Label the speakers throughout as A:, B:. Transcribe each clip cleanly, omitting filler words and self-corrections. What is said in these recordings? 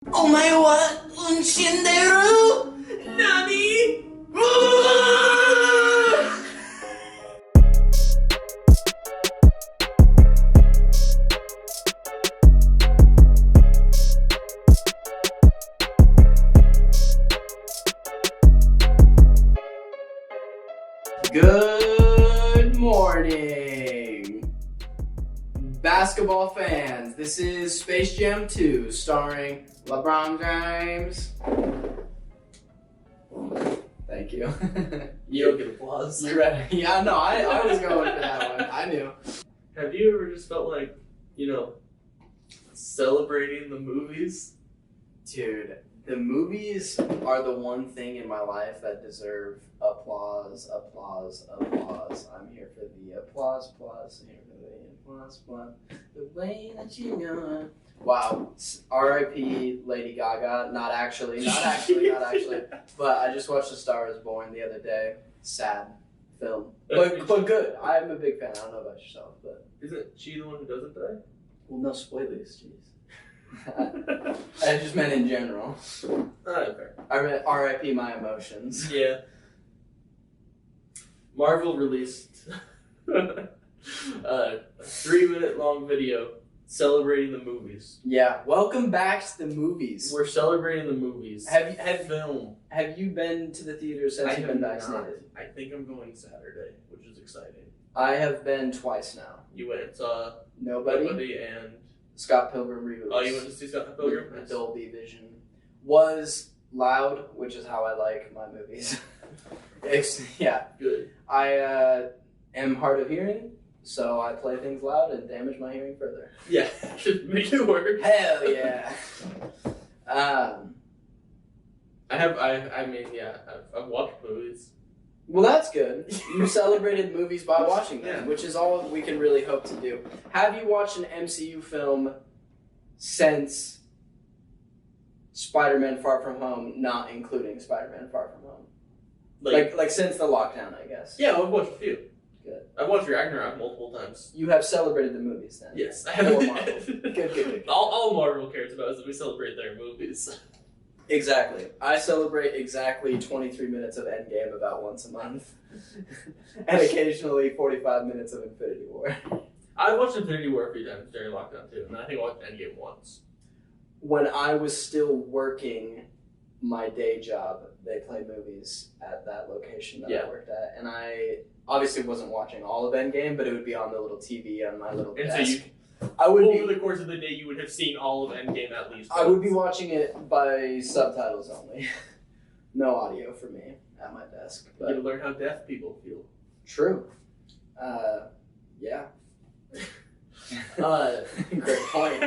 A: Omae wa unshinderu? Nani? Good morning, basketball fans. This is Space Jam 2, starring LeBron James. Thank you.
B: You don't get applause.
A: You ready? Yeah, no, I was going for that one. I knew.
B: Have you ever just felt like, celebrating the movies?
A: Dude, the movies are the one thing in my life that deserve applause. I'm here for the applause. I'm here for the applause. The way that you know it. Wow. R.I.P. Lady Gaga. Not actually. But I just watched A Star Is Born the other day. Sad film. But good. I'm a big fan. I don't know about yourself, but...
B: Isn't she the one who doesn't die?
A: Well, no spoilers, jeez. I just meant in general.
B: Okay.
A: I meant R.I.P. my emotions.
B: Yeah. Marvel released a 3-minute long video celebrating the movies.
A: Yeah, welcome back to the movies.
B: We're celebrating the movies.
A: Have you been to the theater since you've been vaccinated?
B: I think I'm going Saturday, which is exciting.
A: I have been twice now.
B: You went and saw
A: Nobody
B: and
A: Scott Pilgrim release.
B: Oh, you went to see Scott Pilgrim?
A: The Dolby Vision was loud, which is how I like my movies. Yeah.
B: Good.
A: I am hard of hearing, so I play things loud and damage my hearing further.
B: Yeah, should make it work.
A: Hell yeah.
B: I've watched movies.
A: Well, that's good. You celebrated movies by watching them,
B: Yeah.
A: which is all we can really hope to do. Have you watched an MCU film since Spider-Man Far From Home, not including Spider-Man Far From Home? Like since the lockdown, I guess.
B: Yeah, I've watched a few.
A: Good.
B: I've watched Ragnarok multiple times.
A: You have celebrated the movies then?
B: Yes, I
A: Or
B: have.
A: Marvel. Good.
B: All Marvel cares about is that we celebrate their movies.
A: Exactly. I celebrate exactly 23 minutes of Endgame about once a month. And occasionally 45 minutes of Infinity War.
B: I watched Infinity War a few times during lockdown too, and I think I watched Endgame once.
A: When I was still working my day job, they play movies at that location that I worked at. And I obviously wasn't watching all of Endgame, but it would be on the little TV on my little desk.
B: And so over the course of the day, you would have seen all of Endgame at least once.
A: I would be watching it by subtitles only. No audio for me at my desk. But
B: You get to learn how deaf people feel.
A: true. Yeah. Great point.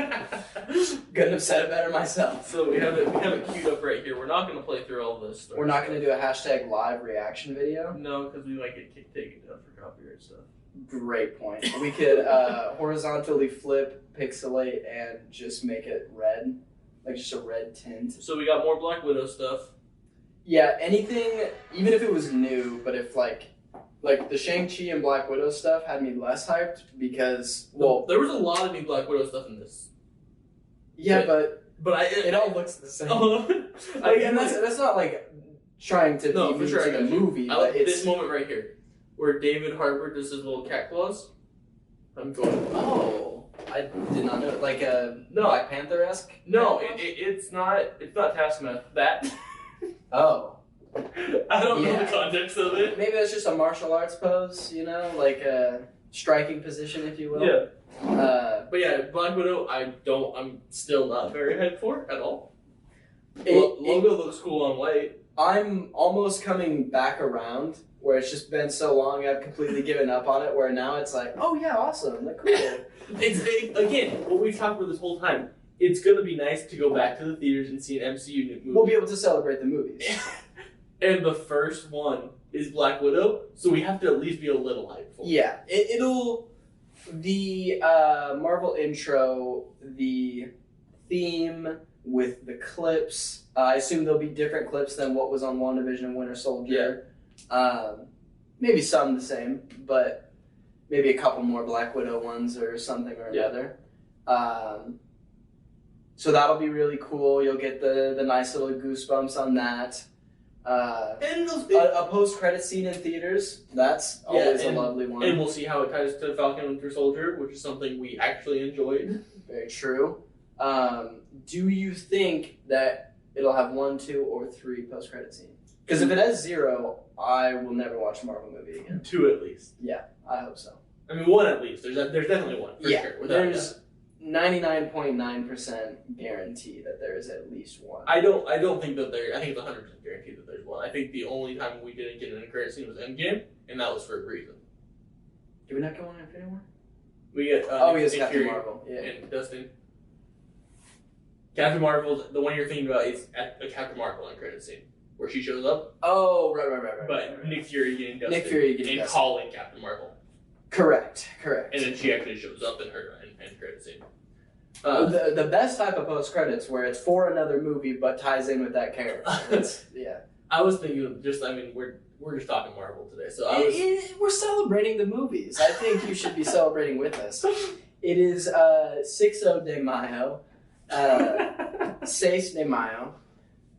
A: Couldn't have said it better myself.
B: So we have it queued up right here. We're not going to play through all this stuff.
A: We're not going to do a hashtag live reaction video.
B: No, because we might get taken down for copyright stuff.
A: Great point. We could horizontally flip, pixelate, and just make it red. Like just a red tint.
B: So we got more Black Widow stuff.
A: Yeah, anything, even if it was new, but if like the Shang-Chi and Black Widow stuff had me less hyped because, well...
B: There was a lot of new Black Widow stuff in this.
A: Yeah,
B: it
A: all looks the same.
B: And
A: that's not like trying to be
B: for sure,
A: a movie.
B: I like this moment right here, where David Harbour does his little cat claws. I'm going.
A: Oh, I did not know. Like a Black Panther-esque?
B: No, it's not. It's not Taskmaster. That.
A: Oh.
B: I don't know the context of it.
A: Maybe that's just a martial arts pose, like a striking position, if you will.
B: Yeah. But yeah, Black Widow, I'm still not very hyped for at all. Logo looks cool on white.
A: I'm almost coming back around, where it's just been so long I've completely given up on it, where now it's like, oh yeah, awesome, like cool.
B: Again, what we've talked about this whole time, it's going to be nice to go back to the theaters and see an MCU movie.
A: We'll be able to celebrate the movies.
B: And the first one is Black Widow, so we have to at least be a little hyped for it.
A: Yeah, the Marvel intro, the theme with the clips, I assume there'll be different clips than what was on WandaVision and Winter Soldier. Yeah. Maybe some the same, but maybe a couple more Black Widow ones or something or another. So that'll be really cool. You'll get the nice little goosebumps on that.
B: And
A: a post-credit scene in theaters, that's always a lovely one.
B: And we'll see how it ties to Falcon and Winter Soldier, which is something we actually enjoyed.
A: Very true. Do you think that it'll have 1, 2, or 3 post-credit scenes? Because if it has 0, I will never watch a Marvel movie again.
B: 2 at least.
A: Yeah, I hope so.
B: I mean, 1 at least. There's definitely 1, for sure.
A: There's 99.9% guarantee that there is at least 1.
B: I don't think that I think it's 100% guaranteed that there's 1. I think the only time we didn't get an end credit scene was Endgame, and that was for a reason.
A: Did we not get one in Infinity War?
B: We get
A: yes, Captain Marvel. Yeah.
B: And Dustin. Captain Marvel, the one you're thinking about is at a Captain Marvel end credit scene where she shows up.
A: Oh, right.
B: But Nick Fury getting Dustin.
A: Nick Fury getting
B: and
A: Dustin.
B: calling Captain Marvel.
A: Correct.
B: And then she actually shows up in her end credit scene.
A: The best type of post credits where it's for another movie but ties in with that character. Yeah.
B: I was thinking of we're just talking Marvel today, so
A: we're celebrating the movies. I think you should be celebrating with us. It is 6 de Mayo, 6 de Mayo,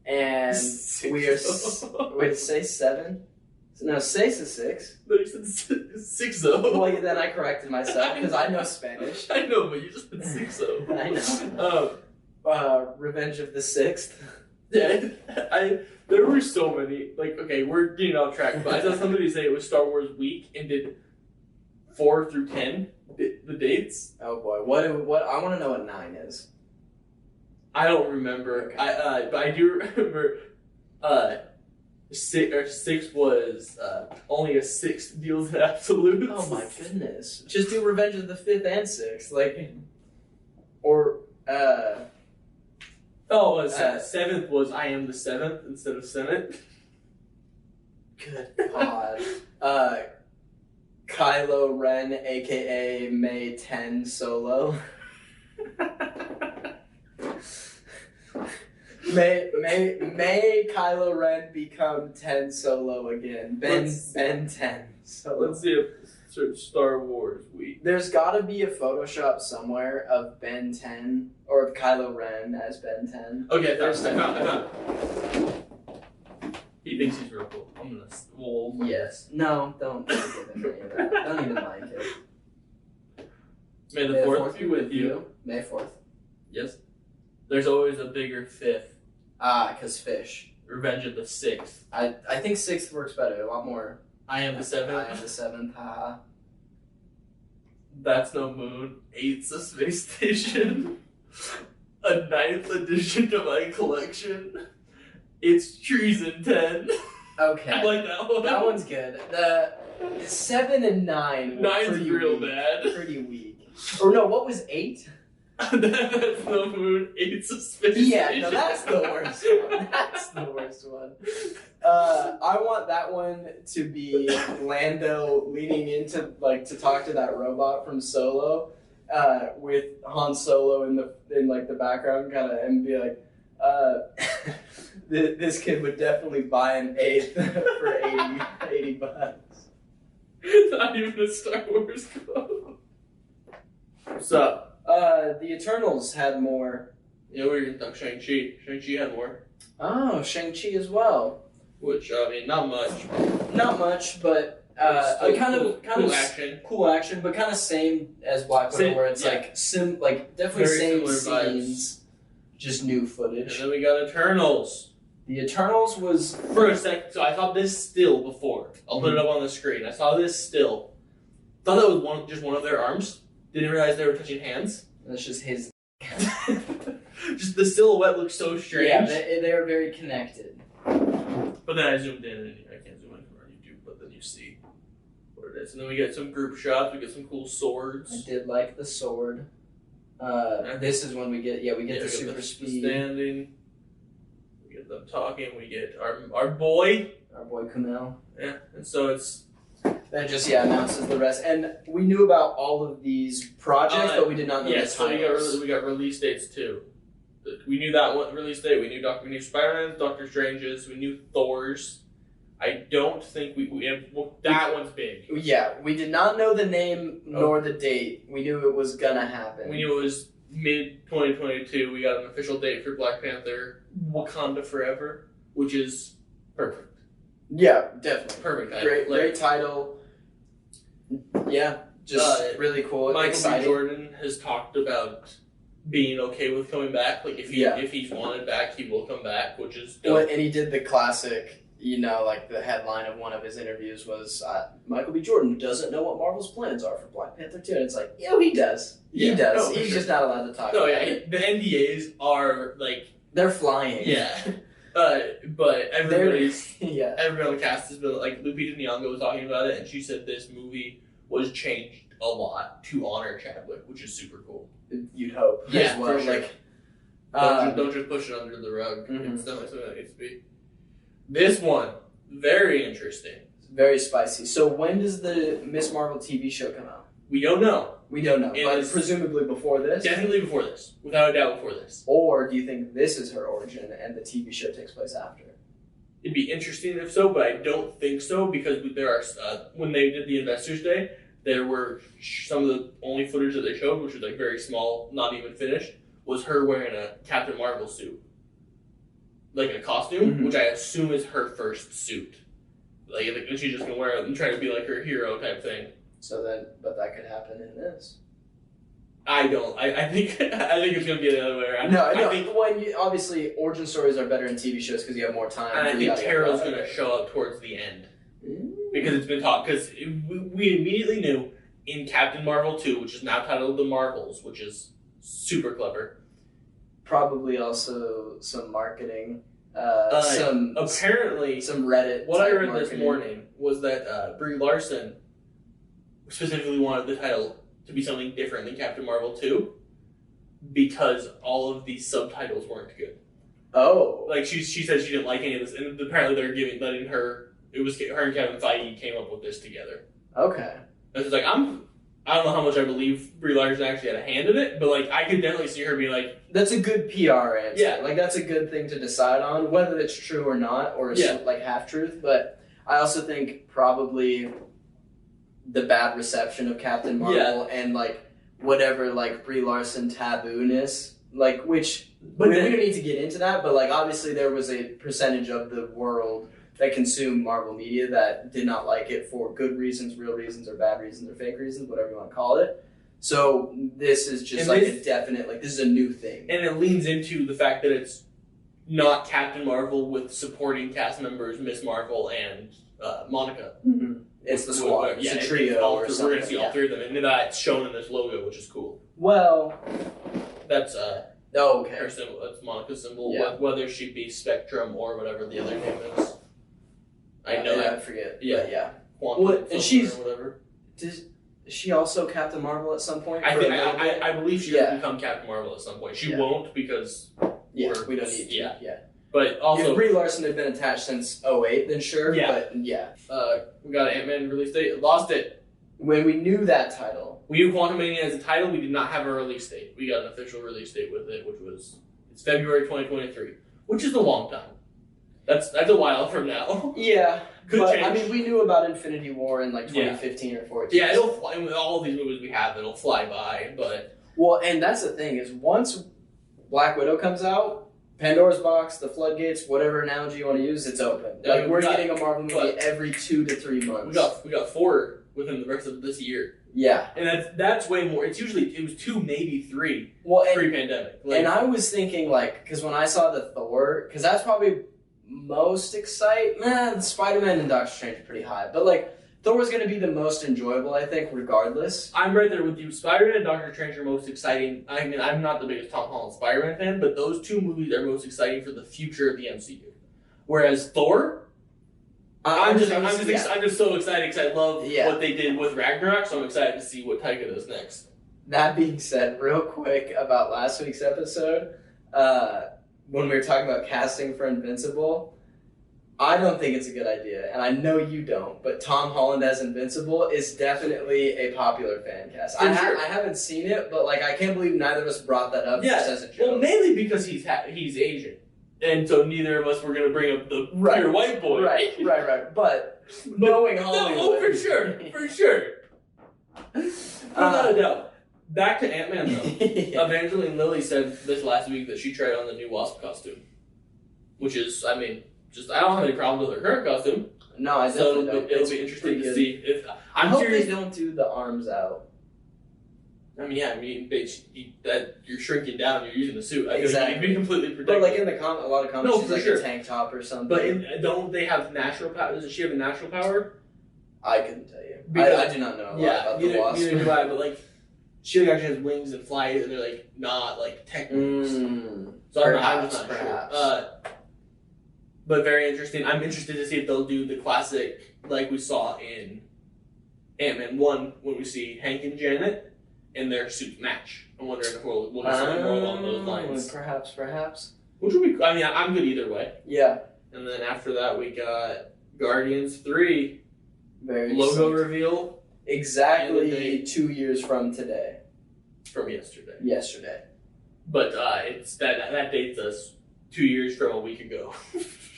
A: and we are. Wait, say 7? No, 6 is 6.
B: No, you said 6-0.
A: Well, then I corrected myself because I know Spanish.
B: I know, but you just said 6-0.
A: I know. Revenge of the Sixth.
B: Yeah, there were so many. Like, okay, we're getting off track, but I saw somebody say it was Star Wars week and did 4 through 10 the dates.
A: Oh boy, what I want to know what 9 is.
B: I don't remember.
A: Okay.
B: But I do remember. 6 was only a 6 deals in absolutes.
A: Oh my goodness! Just do Revenge of the 5th and 6th, like, or
B: 7th was I am the 7th instead of Senate.
A: Good God. Kylo Ren, aka May 10 Solo. May Kylo Ren become 10 Solo again. Ben 10 Solo.
B: Let's see if Star Wars week.
A: There's gotta be a Photoshop somewhere of Ben 10 or of Kylo Ren as Ben 10.
B: Okay, I found it. He thinks he's real cool. I'm gonna. Well,
A: yes. No, don't give him any of that. I don't even like it.
B: May the 4th be with you.
A: May 4th.
B: Yes. There's always a bigger 5th.
A: Because fish.
B: Revenge of the 6th.
A: I think 6th works better. A lot more.
B: I am the 7th.
A: I am the 7th. Haha.
B: That's no moon. 8's a space station. A 9th edition to my collection. It's treason 10.
A: Okay.
B: I like that one.
A: That one's good. The 7 and 9 were
B: 9's
A: pretty
B: real
A: weak.
B: bad.
A: Pretty weak. Or no, what was 8?
B: That's no moon. 8's a space station.
A: No, that's the worst one. That's the worst one. I want that one to be Lando leaning into, like, to talk to that robot from Solo, with Han Solo in the background, kind of, and be like, this kid would definitely buy an 8th for 80 bucks.
B: Not even a Star Wars quote. What's up?
A: The Eternals had more.
B: Yeah, we were going to talk Shang-Chi. Shang-Chi had more.
A: Oh, Shang-Chi as well.
B: Which, I mean, not much.
A: Not much, but cool action, but kind of same as Black Widow, where it's definitely
B: very
A: same
B: similar
A: scenes, just new
B: And
A: footage.
B: then we got Eternals.
A: The Eternals was
B: For a sec, so I saw this still before. I'll put it up on the screen. I saw this still. Thought that was just one of their arms. Didn't realize they were touching hands.
A: that's just his.
B: Just the silhouette looks so strange.
A: Yeah, they are very connected.
B: But then I zoomed in, and I can't zoom in from YouTube, but then you see what it is. And then we get some group shots. We get some cool swords.
A: I did like the sword. This is when we get the super speed.
B: Standing. We get them talking. We get our boy.
A: Our boy Kumail.
B: Yeah, and so it's.
A: That just announces the rest, and we knew about all of these projects, but we did not know the
B: so
A: titles.
B: we got release dates too. We knew that one release date. We knew Spider-Man's, Doctor Strange's. We knew Thor's. I don't think we have. Well, that one's big.
A: Yeah, we did not know the name nor the date. We knew it was gonna happen.
B: We knew it was mid 2022, we got an official date for Black Panther: Wakanda Forever, which is perfect.
A: Yeah, definitely.
B: Perfect.
A: Great title. Yeah, just really cool.
B: Michael
A: exciting.
B: B. Jordan has talked about being okay with coming back. Like if he's wanted back, he will come back, which is dope.
A: Well, and he did the classic. Like the headline of one of his interviews was Michael B. Jordan doesn't know what Marvel's plans are for Black Panther 2. And it's like, he does. He does.
B: No,
A: He's just not allowed to talk
B: about
A: it.
B: it. The NDAs are like...
A: They're flying.
B: Yeah. But everybody on the cast has been... Like, Lupita Nyong'o was talking about it, and she said this movie was changed a lot to honor Chadwick, which is super cool.
A: You'd hope.
B: Yeah,
A: as well.
B: for sure.
A: Like,
B: don't just push it under the rug.
A: Mm-hmm.
B: It's definitely something that needs to be. This one, very interesting.
A: Very spicy. So when does the Miss Marvel TV show come out?
B: We don't know.
A: But presumably before this?
B: Definitely before this. Without a doubt before this.
A: Or do you think this is her origin and the TV show takes place after?
B: It'd be interesting if so, but I don't think so because there are when they did the Investors Day, there were some of the only footage that they showed, which was like very small, not even finished, was her wearing a Captain Marvel suit. Like a costume, which I assume is her first suit. Like she's just gonna wear it and try to be like her hero type thing.
A: But that could happen in this.
B: I don't. I think it's gonna be the other way around.
A: No. I think obviously origin stories are better in TV shows because you have more time.
B: And I think Tara's gonna show up towards the end because it's been taught. Because we immediately knew in Captain Marvel 2, which is now titled The Marvels, which is super clever.
A: Probably also some marketing.
B: Apparently,
A: some Reddit.
B: What I read
A: marketing.
B: this morning was that Brie Larson specifically wanted the title to be something different than Captain Marvel 2 because all of the subtitles weren't good.
A: Oh.
B: Like, she said she didn't like any of this, and apparently they're letting her, it was her and Kevin Feige came up with this together.
A: Okay.
B: And she's like, I don't know how much I believe Brie Larson actually had a hand in it, but, like, I could definitely see her be like...
A: That's a good PR answer.
B: Yeah.
A: Like, that's a good thing to decide on, whether it's true or not, or like half-truth. But I also think probably the bad reception of Captain Marvel and, like, whatever, like, Brie Larson taboo-ness, like, which... But we don't need to get into that, but, like, obviously there was a percentage of the world that consumed Marvel media that did not like it for good reasons, real reasons, or bad reasons, or fake reasons, whatever you want to call it. So this is just a definite, like, this is a new thing.
B: And it leans into the fact that it's not Captain Marvel with supporting cast members Miss Marvel and Monica.
A: Mm-hmm. It's the squad. It's a trio or something.
B: We're going to see all three of them, and that's shown in this logo, which is cool.
A: Well...
B: That's
A: okay.
B: her symbol. That's Monica's symbol.
A: Yeah.
B: Whether she be Spectrum or whatever the other name is. I know that.
A: I forget.
B: Yeah.
A: Yeah.
B: Quantum
A: and she's...
B: or whatever.
A: Is she also Captain Marvel at some point?
B: I believe she will become Captain Marvel at some point. She won't because...
A: we don't need to.
B: Yeah. But also...
A: If Brie Larson had been attached since 2008, then sure.
B: Yeah.
A: But yeah.
B: We got an AntMan release date. Lost it.
A: When we knew that title.
B: We knew Quantumania as a title. We did not have a release date. We got an official release date with it, which was... It's February 2023, which is a long time. That's a while from now.
A: Yeah.
B: Could change.
A: I mean, we knew about Infinity War in like 2015 or 14.
B: Yeah, it'll fly. With all of these movies we have, it'll fly by. But
A: and that's the thing is once Black Widow comes out, Pandora's box, the floodgates, whatever analogy you want to use, it's open. Like we're getting a Marvel movie every 2 to 3 months.
B: We got 4 within the rest of this year.
A: Yeah,
B: and that's way more. It was 2, maybe 3. Pre-pandemic.
A: And I was thinking because when I saw the Thor, because that's probably most exciting. Spider-Man and Doctor Strange are pretty high, but Thor was going to be the most enjoyable, I think, regardless.
B: I'm right there with you. Spider-Man and Doctor Strange are most exciting. I mean, I'm not the biggest Tom Holland Spider-Man fan, but those 2 movies are most exciting for the future of the MCU. Whereas Thor. I'm just so excited because I love what they did with Ragnarok, so I'm excited to see what Taika does next.
A: That being said, real quick about last week's episode, when we were talking about casting for Invincible, I don't think it's a good idea, and I know you don't, but Tom Holland as Invincible is definitely a popular fan cast. I haven't seen it, but I can't believe neither of us brought that up just as a joke.
B: Well, mainly because he's Asian. And so neither of us were going to bring up the pure white boy.
A: Right. But knowing Hollywood...
B: No, for sure. Without a doubt. back to Ant-Man though. Evangeline Lilly said this last week that she tried on the new Wasp costume, which is, I mean, just I don't have any problems with her current costume.
A: No, I definitely don't.
B: It'll be interesting to see if
A: I hope they don't do the arms out.
B: I mean, yeah, that you're shrinking down, you're using the suit.
A: Exactly.
B: You'd be completely protected.
A: But like in a lot of comics, she's like
B: sure.
A: a tank top or something.
B: But don't they have natural power? Doesn't she have a natural power?
A: I couldn't tell you. I do not know a lot about the Wasp.
B: Neither do I, but like, she like actually has wings and flies, and they're like not like tech wings. So I'm just not sure. But very interesting. I'm interested to see if they'll do the classic like we saw in Ant-Man 1 when we see Hank and Janet and their suits match. I'm wondering if we'll do something more along those lines.
A: Perhaps.
B: Which would be, I mean, I'm good either way.
A: Yeah.
B: And then after that, we got Guardians 3.
A: Very
B: logo reveal.
A: Exactly 2 years from today.
B: From yesterday.
A: But
B: it's that dates us 2 years from a week ago.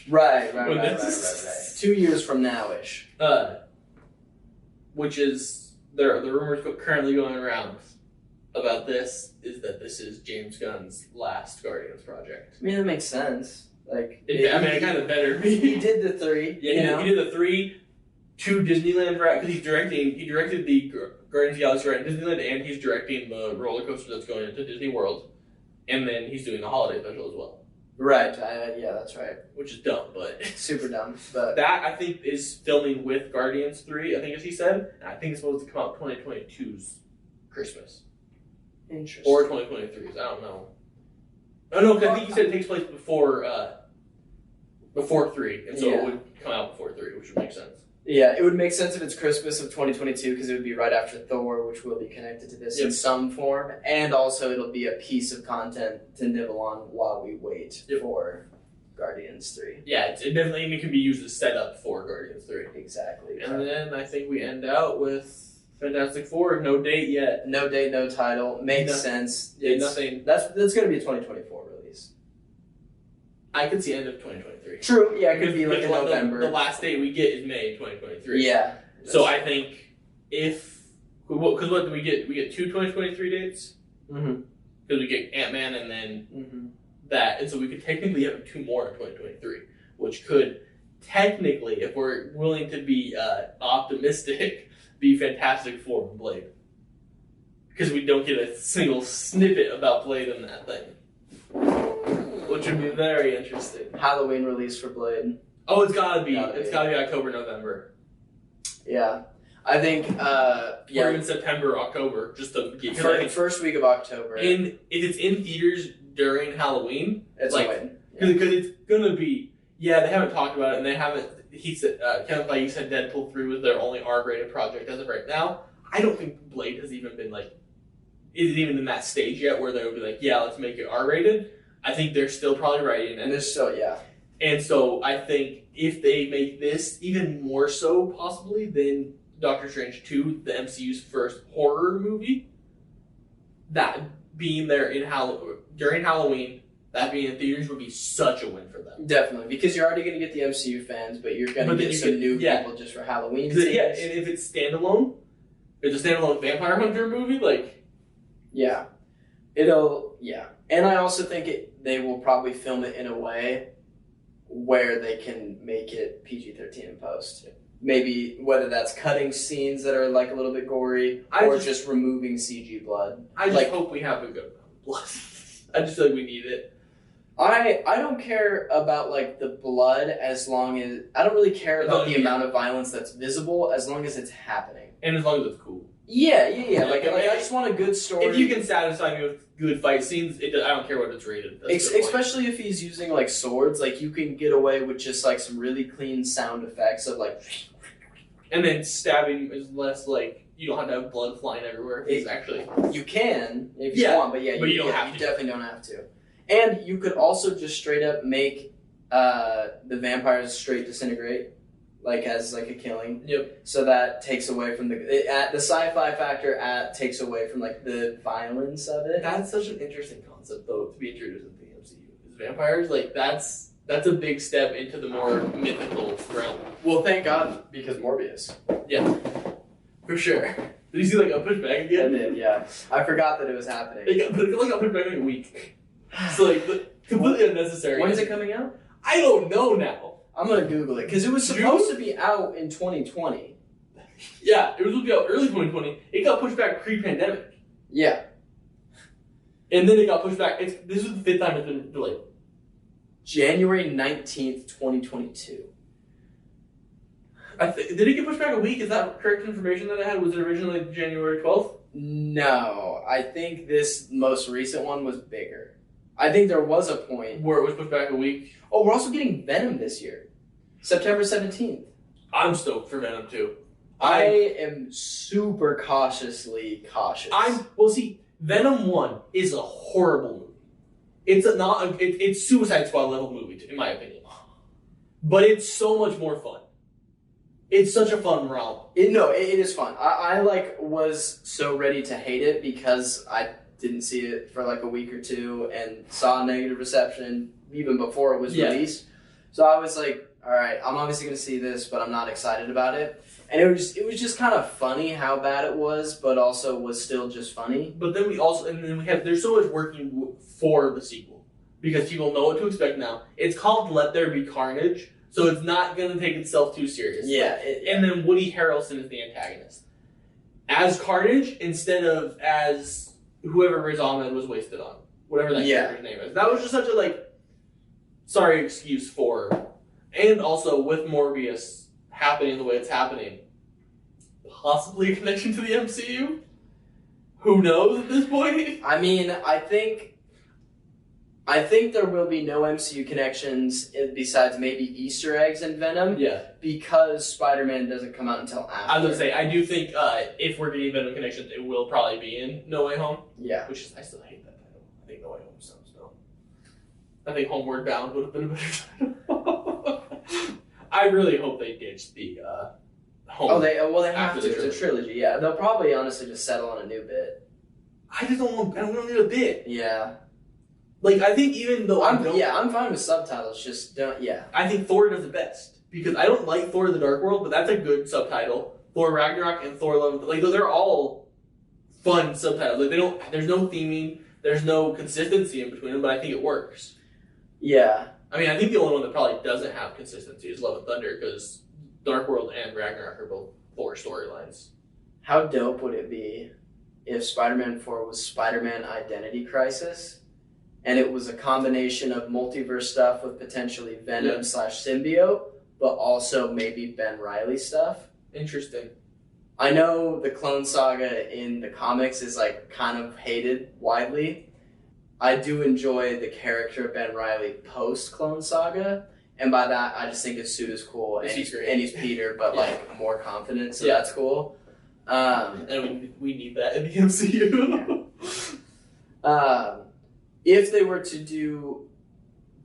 A: Right. 2 years from now-ish.
B: Which is, the rumors currently going around about this is that this is James Gunn's last Guardians project.
A: I mean, that makes sense. Like,
B: it kind of better be.
A: He did the 3.
B: Yeah, he did the 3 to Disneyland, because he directed the Guardians of the Galaxy ride in Disneyland, and he's directing the roller coaster that's going into Disney World, and then he's doing the holiday special as well.
A: Right. Yeah, that's right.
B: Which is dumb, but
A: super dumb. But
B: that I think is filming with Guardians 3. I think as he said, and I think it's supposed to come out 2022's Christmas.
A: Interesting.
B: Or 2023's. I don't know. Oh no, because I think he said it takes place before 3, and so it would come out before 3, which would make sense.
A: Yeah, it would make sense if it's Christmas of 2022 because it would be right after Thor, which will be connected to this in some form, and also it'll be a piece of content to nibble on while we wait for Guardians 3.
B: Yeah, it definitely even can be used as setup for Guardians 3.
A: Exactly.
B: And then I think we end out with Fantastic Four. No date yet.
A: No date, no title. Makes sense.
B: Yeah, nothing.
A: That's going to be a 2024 release.
B: I could see end of 2023.
A: True. Yeah, it could be like in November.
B: The last date we get is May 2023.
A: Yeah.
B: So I think because what do we get? We get 2 2023 dates.
A: Mm-hmm.
B: Because we get Ant-Man and then that, and so we could technically have 2 more in 2023, which could technically, if we're willing to be optimistic, be Fantastic Four and Blade. Because we don't get a single snippet about Blade in that thing. Which would be very interesting.
A: Halloween release for Blade.
B: Oh, it's gotta be October, November.
A: Yeah. I think,
B: or even September, October, just to get
A: first week of October.
B: If it's in theaters during Halloween,
A: it's
B: like, because it's gonna be, they haven't talked about it, and they haven't, he said, Kevin Feige said Deadpool 3 was their only R-rated project as of right now. I don't think Blade has even been is even in that stage yet where they would be like, let's make it R-rated. I think they're still probably writing it.
A: And they're still,
B: And so I think if they make this even more so, possibly, than Doctor Strange 2, the MCU's first horror movie, that being there during Halloween, that being in theaters would be such a win for them.
A: Definitely, because you're already going to get the MCU fans, but you're going to get some new people just for Halloween.
B: And if it's standalone, it's a standalone Vampire Hunter movie,
A: And I also think they will probably film it in a way where they can make it PG-13 in post. Maybe whether that's cutting scenes that are a little bit gory, or just removing CG blood.
B: I just hope we have a good amount of blood. I just feel like we need it.
A: I don't care about the blood as long as I don't really care about the amount of violence that's visible as long as it's happening
B: and as long as it's cool.
A: Yeah. I just want a good story.
B: If you can satisfy me with good fight scenes, I don't care what it's rated.
A: Especially if he's using swords, you can get away with just some really clean sound effects of
B: and then stabbing is less you don't have to have blood flying everywhere.
A: You can if you want, but you don't have to. You definitely don't have to. And you could also just straight up make the vampires straight disintegrate. As a killing.
B: Yep.
A: So that takes away from the sci-fi factor takes away from the violence of it.
B: That's such an interesting concept though to be introduced into the MCU. Is vampires that's a big step into the more mythical realm.
A: Well, thank God because Morbius.
B: Yeah. For sure. Did you see like a pushback
A: I
B: again?
A: did, yeah. I forgot that it was happening.
B: It got pushed back like a week. So like completely unnecessary.
A: When's it coming out?
B: I don't know now.
A: I'm gonna Google it because it was supposed to be out in 2020.
B: Yeah, it was supposed to be out early 2020. It got pushed back pre-pandemic.
A: Yeah.
B: And then it got pushed back. This was the 5th time it's been delayed.
A: January 19th, 2022.
B: Did it get pushed back a week? Is that correct information that I had? Was it originally January 12th?
A: No, I think this most recent one was bigger. I think there was a point
B: where it was pushed back a week.
A: Oh, we're also getting Venom this year. September 17th.
B: I'm stoked for Venom too.
A: I am super cautiously cautious.
B: See, Venom 1 is a horrible movie. It's Suicide Squad level movie, in my opinion. But it's so much more fun. It's such a fun romp.
A: It is fun. I was so ready to hate it because I didn't see it for like a week or two and saw negative reception even before it was released. So I was like, all right, I'm obviously going to see this, but I'm not excited about it. And it was just kind of funny how bad it was, but also was still just funny.
B: But then there's so much working for the sequel because people know what to expect now. It's called Let There Be Carnage, so it's not going to take itself too seriously.
A: Yeah.
B: And then Woody Harrelson is the antagonist. As Carnage instead of as whoever Riz Ahmed was wasted on. Whatever that character's name is. That was just such a sorry excuse for. And also with Morbius happening the way it's happening, possibly a connection to the MCU? Who knows at this point?
A: I mean, I think there will be no MCU connections besides maybe Easter eggs in Venom.
B: Yeah. Because
A: Spider-Man doesn't come out until after.
B: I was going to say, I do think if we're getting Venom connections, it will probably be in No Way Home.
A: Yeah.
B: Which is, I still hate that title. I think No Way Home sounds dumb. I think Homeward Bound would have been a better title. I really hope they ditch the home.
A: They have to. It's a trilogy. Yeah, they'll probably honestly just settle on a new bit.
B: I don't need a bit.
A: Yeah.
B: I think even though
A: I'm fine with subtitles. Just don't. Yeah.
B: I think Thor does it best because I don't like Thor: The Dark World, but that's a good subtitle. Thor: Ragnarok and Thor: Love. They're all fun subtitles. There's no theming. There's no consistency in between them, but I think it works.
A: Yeah.
B: I mean, I think the only one that probably doesn't have consistency is Love and Thunder because Dark World and Ragnarok are both Thor storylines.
A: How dope would it be if Spider-Man 4 was Spider-Man Identity Crisis and it was a combination of multiverse stuff with potentially Venom / symbiote, but also maybe Ben Reilly stuff?
B: Interesting.
A: I know the Clone Saga in the comics is kind of hated widely. I do enjoy the character of Ben Reilly post Clone Saga, and by that I just think his suit is cool and he's Peter, but more confident, so that's cool.
B: And we need that in the MCU.
A: If they were to do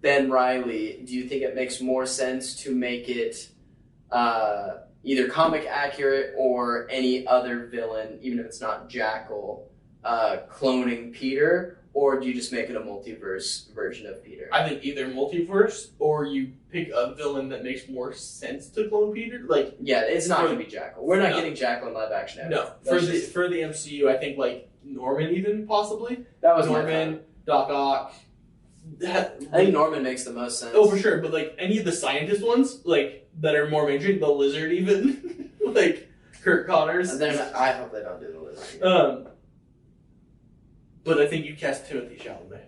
A: Ben Reilly, do you think it makes more sense to make it either comic accurate or any other villain, even if it's not Jackal, cloning Peter? Or do you just make it a multiverse version of Peter?
B: I think either multiverse or you pick a villain that makes more sense to clone Peter.
A: It's not going to be Jackal. We're not getting Jackal in live action ever.
B: No, for the MCU, I think Norman even possibly.
A: That was
B: Norman, Doc Ock.
A: I think Norman makes the most sense.
B: Oh, for sure. But any of the scientist ones, that are more mainstream, the Lizard even, Kurt Connors.
A: I hope they don't do the Lizard.
B: But I think you cast Timothy Chalamet.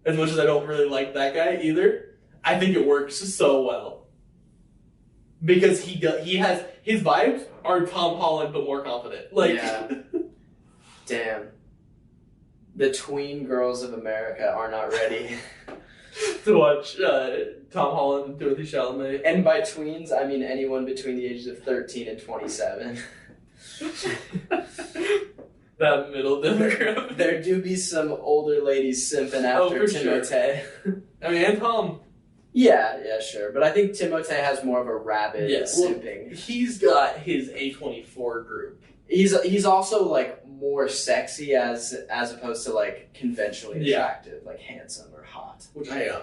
B: As much as I don't really like that guy either, I think it works so well. Because he has his vibes are Tom Holland but more confident.
A: Yeah. Damn. The tween girls of America are not ready
B: to watch Tom Holland and Timothy Chalamet.
A: And by tweens, I mean anyone between the ages of 13 and 27.
B: That middle demographic.
A: There do be some older ladies simping after Timothée.
B: Sure. I mean, and Tom.
A: Yeah, sure. But I think Timothée has more of a rabid simping.
B: He's got his A24 group.
A: He's also more sexy as opposed to conventionally attractive, handsome or hot.
B: Which I am.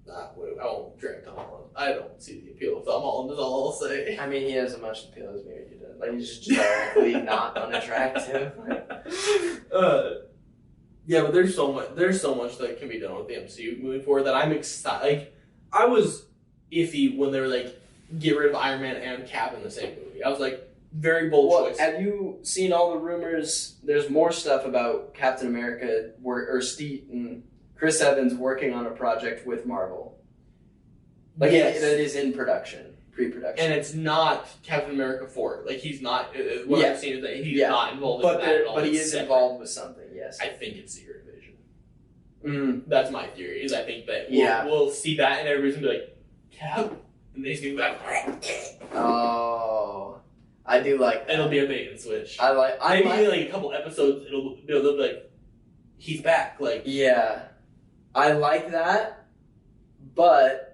B: I won't drag Tom Holland. I don't see the appeal of Tom Holland, is all I'll say.
A: I mean, he has as much appeal as Mary did. Like, he's just generically not unattractive.
B: Yeah, but there's so much that can be done with the MCU moving forward that I'm excited. Like, I was iffy when they were like, get rid of Iron Man and Cap in the same movie. I was like, very bold choice.
A: Have you seen all the rumors? There's more stuff about Captain America or Steve and Chris Evans working on a project with Marvel. Like,
B: yes.
A: that is in production, pre-production.
B: And it's not Captain America 4. Like, he's not, what I've seen is that he's not involved in that at all.
A: But he is involved with something, yes.
B: I think it's Secret Invasion. That's my theory, is I think that we'll see that and everybody's going to be like, Cap? And they just be like,
A: oh, I do like that.
B: It'll be a bait and switch.
A: Maybe
B: like a couple episodes, they'll be like, he's back. Like,
A: yeah, I like that, but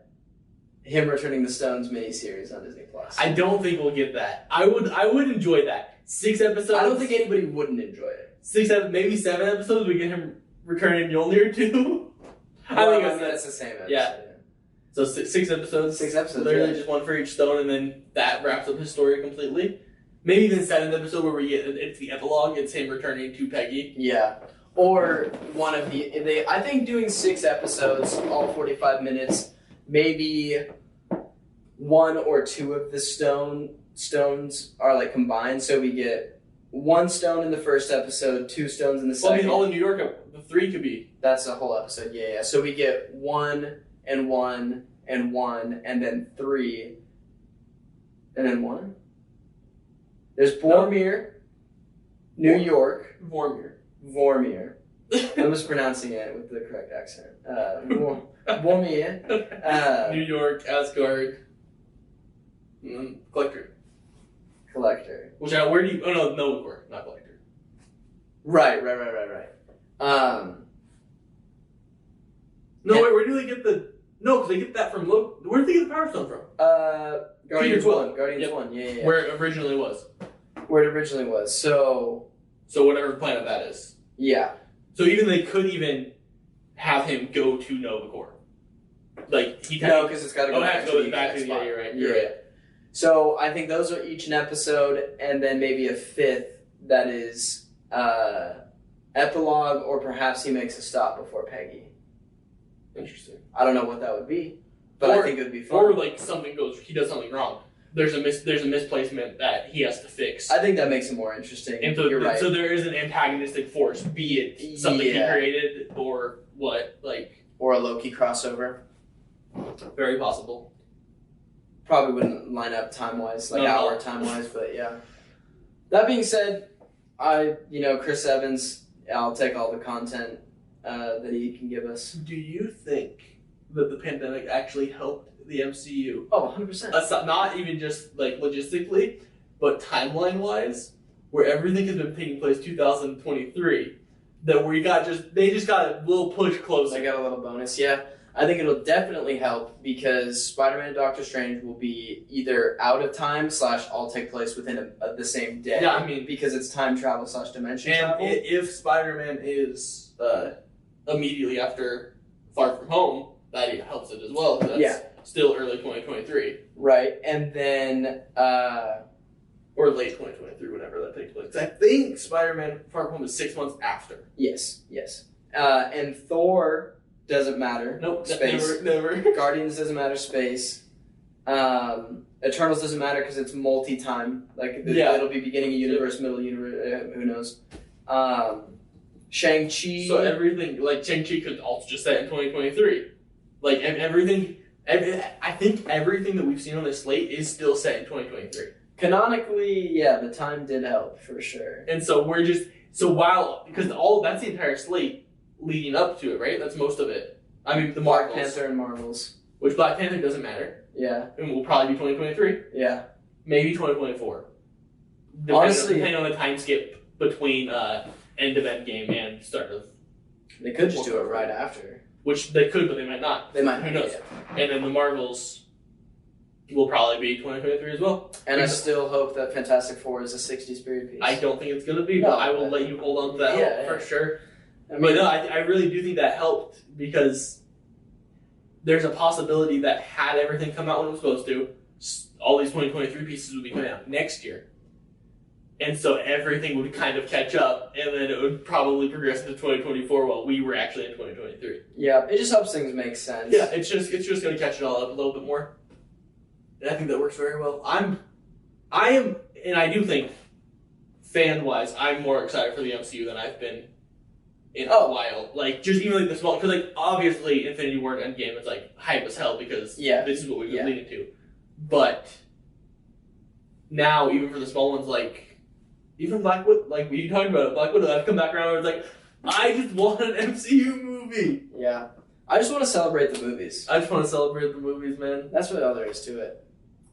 A: him returning the Stones miniseries on Disney Plus.
B: I don't think we'll get that. I would enjoy that. 6 episodes.
A: I don't think anybody wouldn't enjoy it.
B: maybe 7 episodes. We get him returning Mjolnir too.
A: I think that's the same episode.
B: Yeah. So 6 episodes.
A: 6 episodes.
B: Literally just one for each stone, and then that wraps up his story completely. Maybe even 7th episode where we get it's the epilogue. It's him returning to Peggy.
A: Yeah. Or one of I think doing 6 episodes, all 45 minutes, maybe 1 or 2 of the stones are like combined, so we get 1 stone in the first episode, 2 stones in the second.
B: Well, I mean, all in New York, the 3 could be.
A: That's a whole episode, yeah. So we get 1 and 1 and 1 and then 3 and then 1. There's Boromir, New York. Vormir. I'm mispronouncing it with the correct accent. Boromir.
B: New York, Asgard. Collector. Which where do you? Oh no, Novacor, not Collector.
A: Right.
B: No, wait, where do they get the? No, because they get that from Loki. Where did they get the Power Stone from?
A: Guardians 1. Guardians 1. Yeah.
B: Where it originally was.
A: So
B: whatever planet that is.
A: Yeah.
B: So they could even have him go to Novacor. Like
A: because it's got to go
B: back to the yeah, you're right. You're right.
A: So I think those are each an episode, and then maybe a 5th that is epilogue, or perhaps he makes a stop before Peggy.
B: Interesting.
A: I don't know what that would be, but I think it would be fun.
B: Or like he does something wrong. There's a misplacement that he has to fix.
A: I think that makes it more interesting.
B: And so,
A: you're right.
B: So there is an antagonistic force, be it something he created or what,
A: or a Loki crossover.
B: Very possible.
A: Probably wouldn't line up time-wise, time-wise, but yeah. That being said, Chris Evans, I'll take all the content that he can give us.
B: Do you think that the pandemic actually helped the MCU?
A: Oh, 100%.
B: Not even just logistically, but timeline-wise, where everything has been taking place 2023, that they just got a little push closer.
A: They got a little bonus, yeah. I think it'll definitely help because Spider-Man and Doctor Strange will be either out of time / all take place within the same day.
B: Yeah, I mean,
A: because it's time travel / dimension travel.
B: And if Spider-Man is immediately after Far From Home, that even helps it as well. That's still early 2023.
A: Right, and then
B: or late 2023, whenever that takes place. I think Spider-Man Far From Home is 6 months after.
A: Yes. And Thor. Doesn't matter.
B: Nope.
A: Space.
B: Never.
A: Guardians doesn't matter. Space. Eternals doesn't matter because it's multi-time. It'll be beginning of universe, middle of universe. Who knows? Shang-Chi.
B: So everything, Shang-Chi could also just set in 2023. Everything. I think everything that we've seen on this slate is still set in 2023.
A: Canonically, yeah, the time did help for sure.
B: And so because that's the entire slate. Leading up to it, right? That's most of it. I mean, the
A: Black Panther and Marvels.
B: Which Black Panther doesn't matter.
A: Yeah.
B: And will probably be 2023.
A: Yeah.
B: Maybe 2024.
A: Honestly,
B: depending on the time skip between end of Endgame and start of.
A: They could just do it right after.
B: Which they could, but they might not.
A: They might.
B: Who knows? Yeah. And then the Marvels will probably be 2023 as well.
A: And I still hope that Fantastic Four is a 60s period piece.
B: I don't think it's going to be, but I will let you hold on to that for sure. But no, I really do think that helped because there's a possibility that had everything come out when it was supposed to, all these 2023 pieces would be coming out next year. And so everything would kind of catch up, and then it would probably progress into 2024 while we were actually in 2023.
A: Yeah, it just helps things make sense.
B: Yeah, it's just going to catch it all up a little bit more. And I think that works very well. I am, and I do think, fan-wise, I'm more excited for the MCU than I've been in a while. Like, just even like the small, because like obviously Infinity War and Endgame is like hype as hell because this is what we've been leading to. But now, even for the small ones, like even Black Widow, like we talked about it, Black Widow, I've come back around and it's like, I just want an MCU movie.
A: Yeah. I just want to celebrate the movies.
B: I just want to celebrate the movies, man.
A: That's what all there is to it.